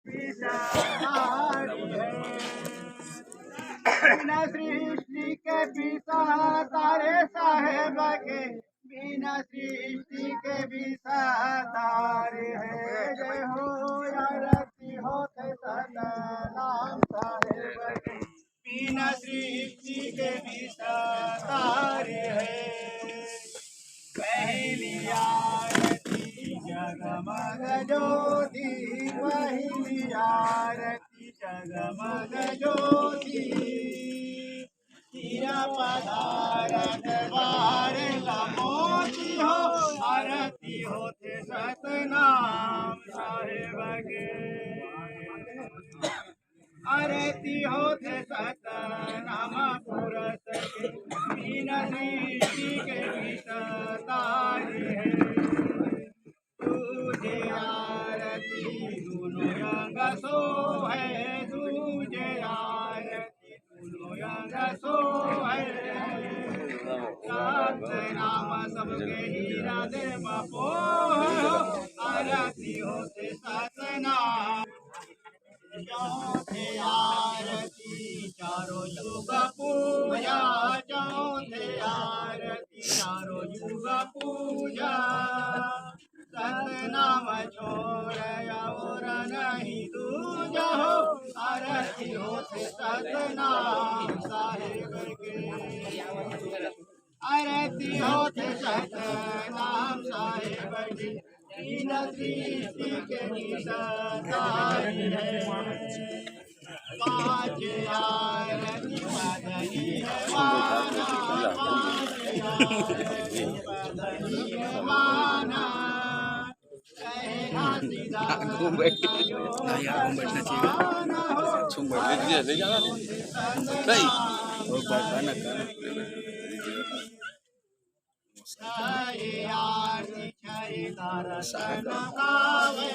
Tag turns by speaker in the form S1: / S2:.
S1: विषधारी है। बिना सृष्टि के विषधारे साहेब के, बिना सृष्टि के विषधारे है। जय हो आरती होते सतनाम साहेब के, बिना सृष्टि के विषधारे है। पहली आरती जगमग ज्योति, पहली आरती जगमग ज्योति। हीरा पधारत बार मोती हो, आरती होते सतनाम साहेब के, आरती होते सतनाम पुरस के, बिना सृष्टि के विषधारी है। तुझे आरती दोनों रंग सो है, तुझे आरती दोनों रंग सो है। सात नाम सबके हीरा दे बापो, आरती होते सतनाम। चौथे आरती चारों युग पूजा, चौथे आरती चारों युग पूजा। सतनाम छोड़ और नहीं दूजा हो, आरती होते सतनाम साहेब के, आरती होते सतनाम साहेब के। बिना सृष्टि के विषधारी है। पाँच आरती बदनी है माना, पाँच आरती बदनी है माना। कहना सीधा
S2: बैठना चाहिए ले जाना नहीं और गाना
S1: आरती दर्शन गावे।